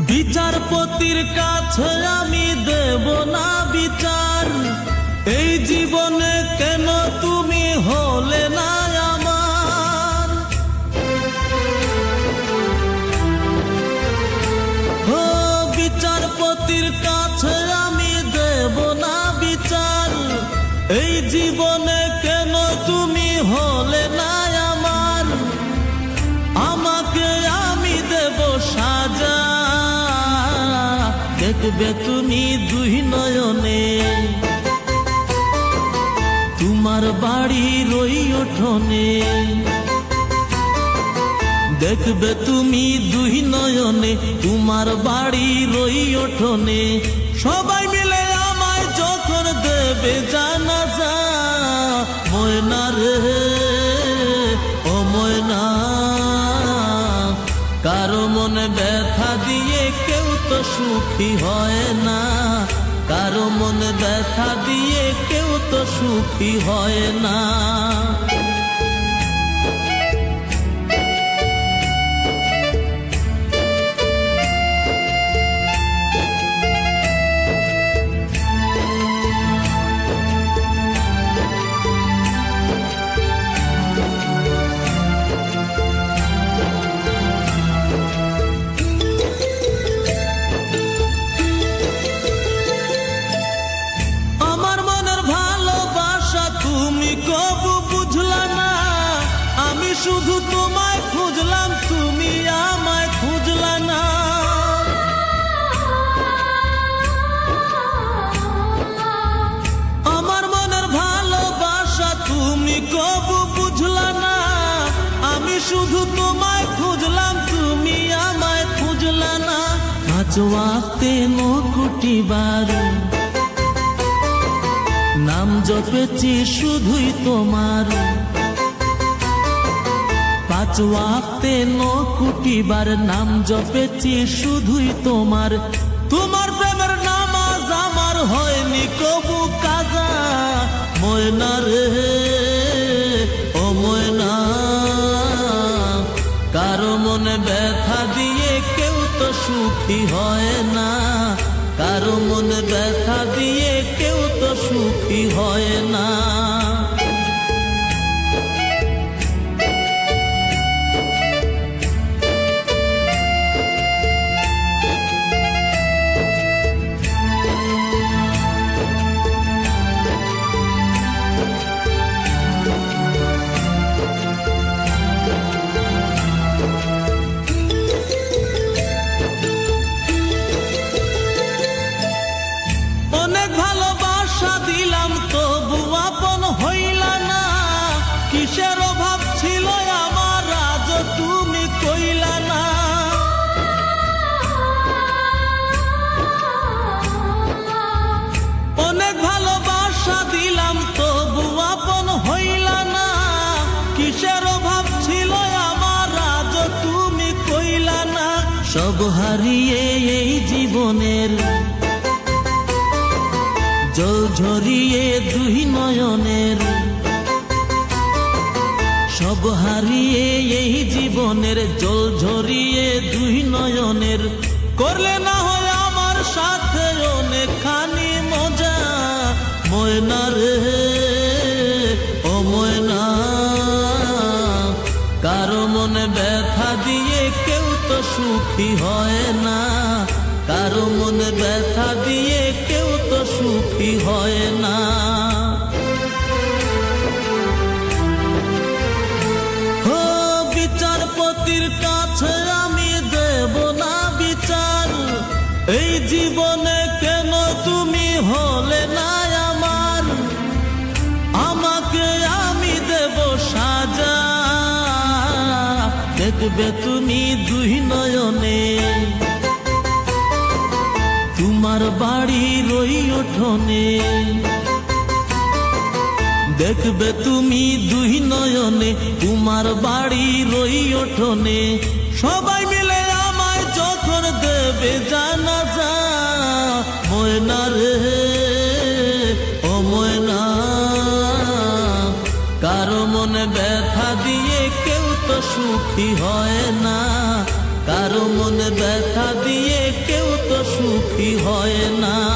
বিচারপতির কাছে আমি দেব না বিচার, এই জীবনে কেন তুমি হলে না আমার। ও বিচারপতির কাছে আমি দেব না বিচার, এই জীবনে কেন তুমি হলে না আমার। আমাকে আমি দেব সাজা, দেখবে তুমি দুই নয়নে, তোমার বাড়ির ওই উঠোনে। দেখবে তুমি দুই নয়নে, তোমার বাড়ির ওই উঠোনে। সবাই মিলে আমায় যখন দেবে জানাজা, ময়না রে ও ময়না, কারো মনে ব্যথা দিয়ে কেউ তো সুখী হয় না, কারো মনে ব্যথা দিয়ে কেউ তো সুখী হয় না। তুমি কবু বুঝলা না, আমি শুধু তোমায় খুঁজলাম, তুমি আমায় খুঁজলা না। আমার মনের ভালোবাসা তুমি কবু বুঝলা না, আমি শুধু তোমায় খুঁজলাম, তুমি আমায় খুঁজলা না। আজ ওয়াক্তে নকুটি বারু নাম জপেছি শুধুই তোমার, পাঁচ ওয়াক্তে নকুটিবার নাম জপেছি শুধুই তোমার। তোমার প্রেমের নামাজ আমার হয়নি কবু কাজা, ময়না রে ও ময়না, কারো মনে ব্যথা দিয়ে কেউ তো সুখী হয় না, কারো মনে ব্যথা দিয়ে কেউ তো সুখী হয় না। অনেক ভালোবাসা দিলাম তবু আপন হইলা না, কিসের অভাব ছিল আমার আজ তুমি কইলা না। অনেক ভালোবাসা দিলাম তবু আপন হইলা না, কিসের অভাব ছিল আমার আজ তুমি কইলা না। সব হারিয়ে এই জীবনের জল ঝরিয়ে দুই নয়নের, সব হারিয়ে এই জীবনের জল ঝরিয়ে দুই নয়নের। করলে না হয় আমার সাথে অনেকখানি মজা, ময়না রে ও ময়না, কারো মনে ব্যথা দিয়ে কেউ তো সুখী হয় না, কারো মনে ব্যথা দিয়ে কেউ তো সুখী হয় না। ও বিচারপতির কাছে আমি দেব না বিচার, এই জীবনে কেন তুমি হলে না আমার। আমাকে আমি দেব সাজা, দেখবে তুমি দুই নয়নে, তোমার বাড়ির ওই উঠোনে। দেখবে তুমি দুই নয়নে, তোমার বাড়ির ওই উঠোনে। সবাই মিলে আমায় যখন দেবে জানাজা, ময়না রে ও ময়না, কারো মনে ব্যথা দিয়ে কেউ তো সুখী হয় না, কারো মনে ব্যথা দিয়ে সুখী হয় না।